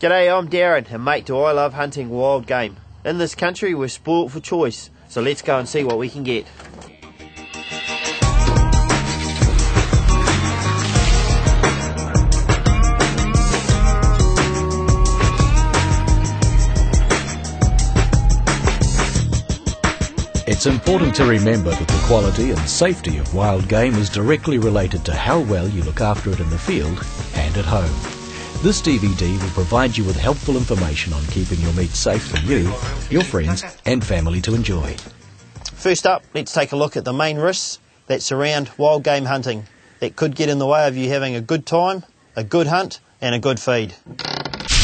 G'day, I'm Darran, and mate do I love hunting wild game. In this country we're spoilt for choice, so let's go and see what we can get. It's important to remember that the quality and safety of wild game is directly related to how well you look after it in the field and at home. This DVD will provide you with helpful information on keeping your meat safe for you, your friends and family to enjoy. First up, let's take a look at the main risks that surround wild game hunting that could get in the way of you having a good time, a good hunt and a good feed.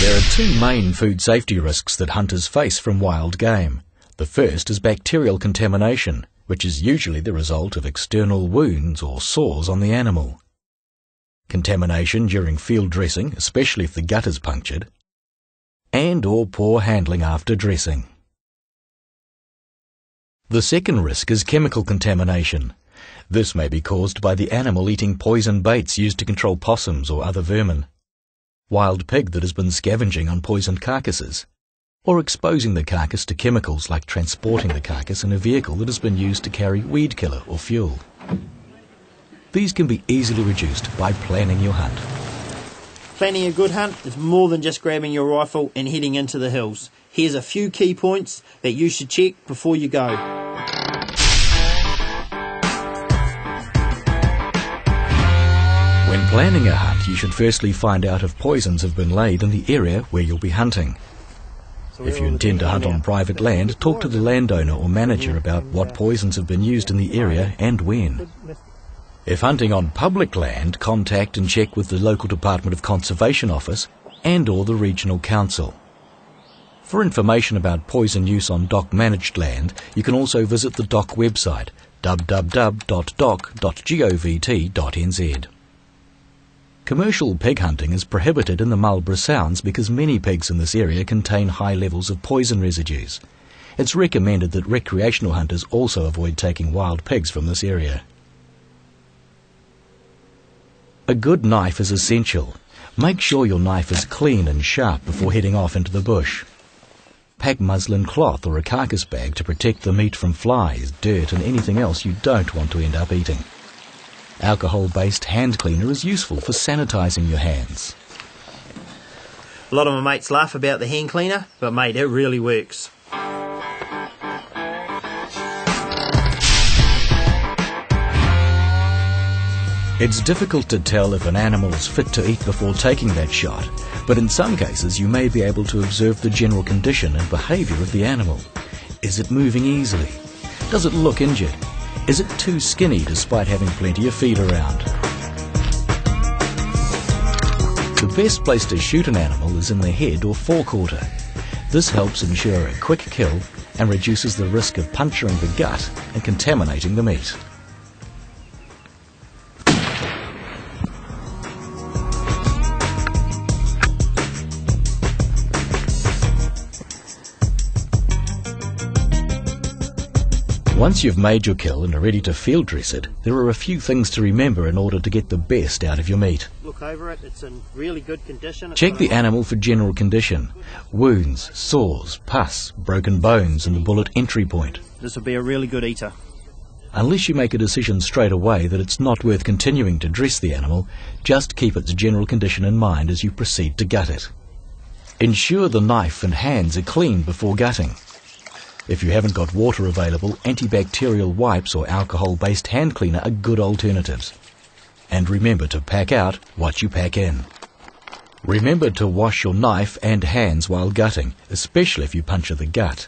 There are two main food safety risks that hunters face from wild game. The first is bacterial contamination, which is usually the result of external wounds or sores on the animal. Contamination during field dressing, especially if the gut is punctured, and or poor handling after dressing. The second risk is chemical contamination. This may be caused by the animal eating poison baits used to control possums or other vermin, wild pig that has been scavenging on poisoned carcasses, or exposing the carcass to chemicals like transporting the carcass in a vehicle that has been used to carry weed killer or fuel. These can be easily reduced by planning your hunt. Planning a good hunt is more than just grabbing your rifle and heading into the hills. Here's a few key points that you should check before you go. When planning a hunt, you should firstly find out if poisons have been laid in the area where you'll be hunting. If you intend to hunt on private land, talk to the landowner or manager about what poisons have been used in the area and when. If hunting on public land, contact and check with the local Department of Conservation Office and or the Regional Council. For information about poison use on DOC managed land, you can also visit the DOC website www.doc.govt.nz. Commercial pig hunting is prohibited in the Marlborough Sounds because many pigs in this area contain high levels of poison residues. It's recommended that recreational hunters also avoid taking wild pigs from this area. A good knife is essential. Make sure your knife is clean and sharp before heading off into the bush. Pack muslin cloth or a carcass bag to protect the meat from flies, dirt and anything else you don't want to end up eating. Alcohol-based hand cleaner is useful for sanitizing your hands. A lot of my mates laugh about the hand cleaner, but mate, it really works. It's difficult to tell if an animal is fit to eat before taking that shot, but in some cases you may be able to observe the general condition and behavior of the animal. Is it moving easily? Does it look injured? Is it too skinny despite having plenty of feed around? The best place to shoot an animal is in the head or forequarter. This helps ensure a quick kill and reduces the risk of puncturing the gut and contaminating the meat. Once you've made your kill and are ready to field dress it, there are a few things to remember in order to get the best out of your meat. Look over it, it's in really good condition. Check the animal for general condition: wounds, sores, pus, broken bones and the bullet entry point. This will be a really good eater. Unless you make a decision straight away that it's not worth continuing to dress the animal, just keep its general condition in mind as you proceed to gut it. Ensure the knife and hands are clean before gutting. If you haven't got water available, antibacterial wipes or alcohol-based hand cleaner are good alternatives. And remember to pack out what you pack in. Remember to wash your knife and hands while gutting, especially if you puncture the gut.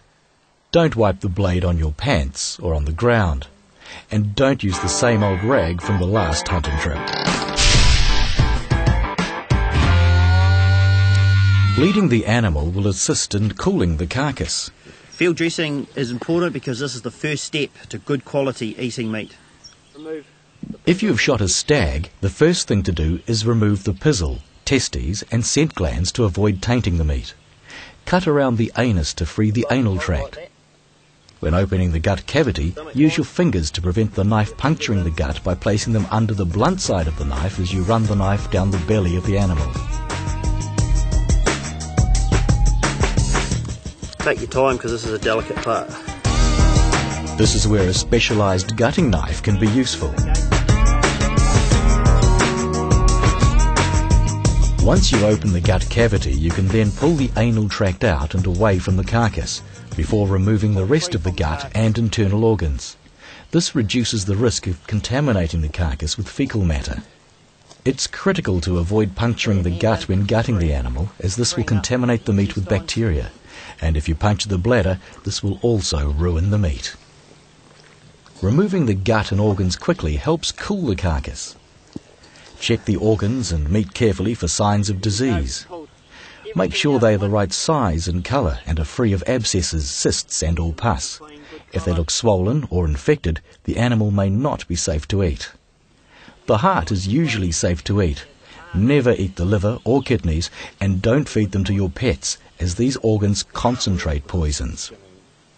Don't wipe the blade on your pants or on the ground. And don't use the same old rag from the last hunting trip. Bleeding the animal will assist in cooling the carcass. Field dressing is important because this is the first step to good quality eating meat. If you have shot a stag, the first thing to do is remove the pizzle, testes and scent glands to avoid tainting the meat. Cut around the anus to free the anal tract. When opening the gut cavity, use your fingers to prevent the knife puncturing the gut by placing them under the blunt side of the knife as you run the knife down the belly of the animal. Take your time because this is a delicate part. This is where a specialised gutting knife can be useful. Once you open the gut cavity, you can then pull the anal tract out and away from the carcass before removing the rest of the gut and internal organs. This reduces the risk of contaminating the carcass with fecal matter. It's critical to avoid puncturing the gut when gutting the animal, as this will contaminate the meat with bacteria, and if you puncture the bladder, this will also ruin the meat. Removing the gut and organs quickly helps cool the carcass. Check the organs and meat carefully for signs of disease. Make sure they are the right size and colour and are free of abscesses, cysts and or pus. If they look swollen or infected, the animal may not be safe to eat. The heart is usually safe to eat. Never eat the liver or kidneys, and don't feed them to your pets, as these organs concentrate poisons.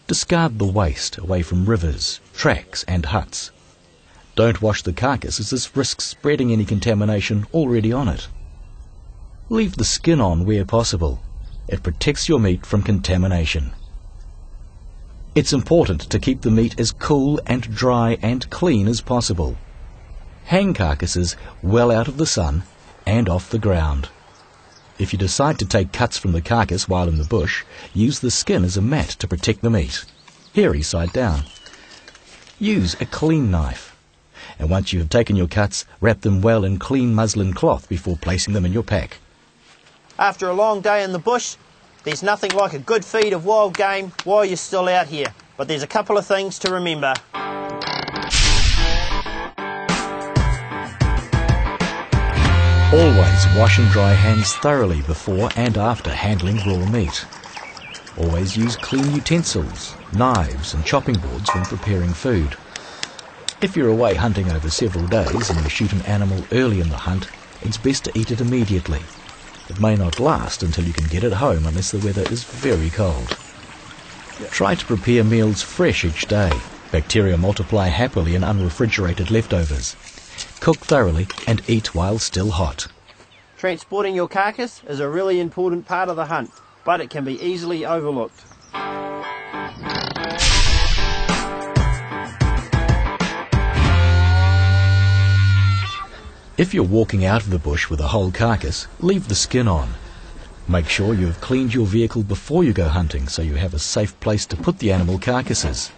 Discard the waste away from rivers, tracks and huts. Don't wash the carcass, as this risks spreading any contamination already on it. Leave the skin on where possible. It protects your meat from contamination. It's important to keep the meat as cool and dry and clean as possible. Hang carcasses well out of the sun and off the ground. If you decide to take cuts from the carcass while in the bush, use the skin as a mat to protect the meat. Hairy side down. Use a clean knife. And once you have taken your cuts, wrap them well in clean muslin cloth before placing them in your pack. After a long day in the bush, there's nothing like a good feed of wild game while you're still out here. But there's a couple of things to remember. Always wash and dry hands thoroughly before and after handling raw meat. Always use clean utensils, knives and chopping boards when preparing food. If you're away hunting over several days and you shoot an animal early in the hunt, it's best to eat it immediately. It may not last until you can get it home unless the weather is very cold. Try to prepare meals fresh each day. Bacteria multiply happily in unrefrigerated leftovers. Cook thoroughly and eat while still hot. Transporting your carcass is a really important part of the hunt, but it can be easily overlooked. If you're walking out of the bush with a whole carcass, leave the skin on. Make sure you have cleaned your vehicle before you go hunting so you have a safe place to put the animal carcasses.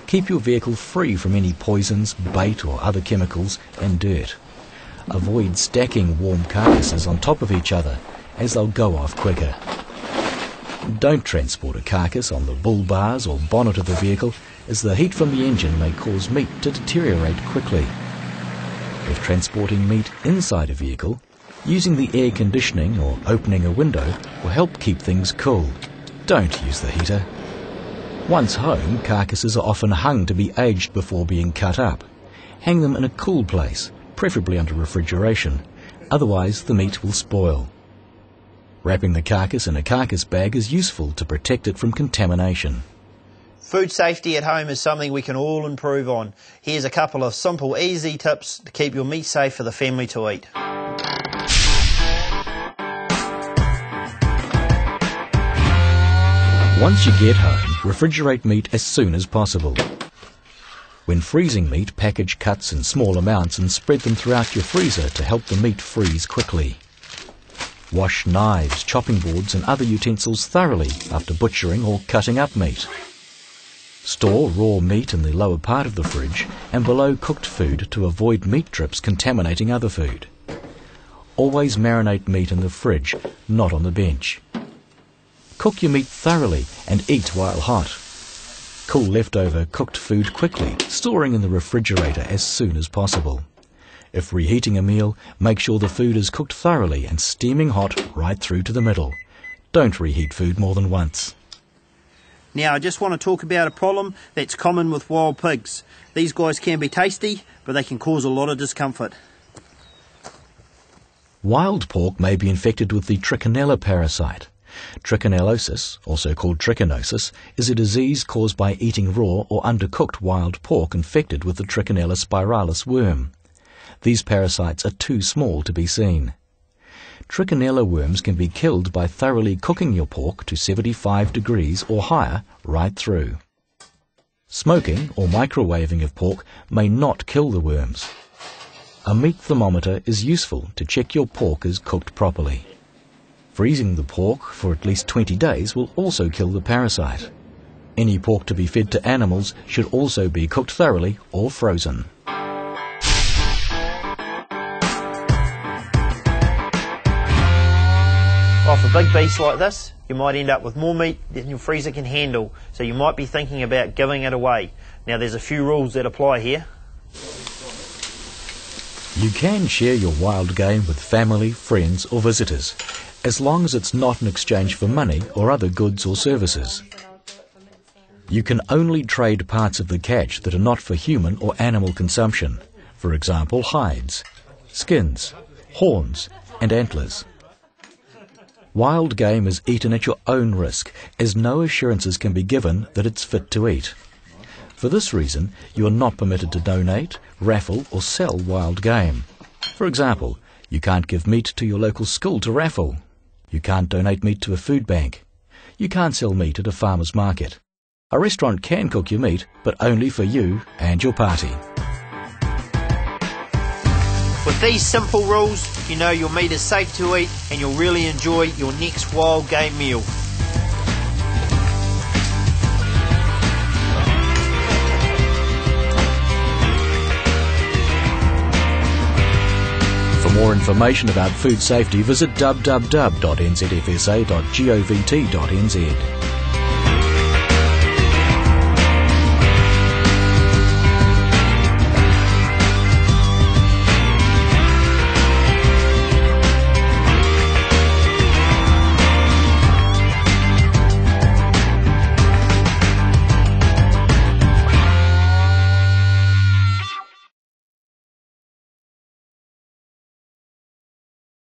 Keep your vehicle free from any poisons, bait or other chemicals and dirt. Avoid stacking warm carcasses on top of each other, as they'll go off quicker. Don't transport a carcass on the bull bars or bonnet of the vehicle, as the heat from the engine may cause meat to deteriorate quickly. If transporting meat inside a vehicle, using the air conditioning or opening a window will help keep things cool. Don't use the heater. Once home, carcasses are often hung to be aged before being cut up. Hang them in a cool place, preferably under refrigeration, otherwise the meat will spoil. Wrapping the carcass in a carcass bag is useful to protect it from contamination. Food safety at home is something we can all improve on. Here's a couple of simple, easy tips to keep your meat safe for the family to eat. Once you get home, refrigerate meat as soon as possible. When freezing meat, package cuts in small amounts and spread them throughout your freezer to help the meat freeze quickly. Wash knives, chopping boards and other utensils thoroughly after butchering or cutting up meat. Store raw meat in the lower part of the fridge and below cooked food to avoid meat drips contaminating other food. Always marinate meat in the fridge, not on the bench. Cook your meat thoroughly and eat while hot. Cool leftover cooked food quickly, storing in the refrigerator as soon as possible. If reheating a meal, make sure the food is cooked thoroughly and steaming hot right through to the middle. Don't reheat food more than once. Now I just want to talk about a problem that's common with wild pigs. These guys can be tasty, but they can cause a lot of discomfort. Wild pork may be infected with the trichinella parasite. Trichinellosis, also called trichinosis, is a disease caused by eating raw or undercooked wild pork infected with the Trichinella spiralis worm. These parasites are too small to be seen. trichinella worms can be killed by thoroughly cooking your pork to 75 degrees or higher right through. Smoking or microwaving of pork may not kill the worms. A meat thermometer is useful to check your pork is cooked properly. Freezing the pork for at least 20 days will also kill the parasite. Any pork to be fed to animals should also be cooked thoroughly or frozen. Off a big beast like this, you might end up with more meat than your freezer can handle, so you might be thinking about giving it away. Now there's a few rules that apply here. You can share your wild game with family, friends or visitors, as long as it's not in exchange for money or other goods or services. You can only trade parts of the catch that are not for human or animal consumption, for example hides, skins, horns and antlers. Wild game is eaten at your own risk, as no assurances can be given that it's fit to eat. For this reason, you are not permitted to donate, raffle or sell wild game. For example, you can't give meat to your local school to raffle. You can't donate meat to a food bank. You can't sell meat at a farmer's market. A restaurant can cook your meat, but only for you and your party. With these simple rules, you know your meat is safe to eat and you'll really enjoy your next wild game meal. For more information about food safety, visit www.nzfsa.govt.nz.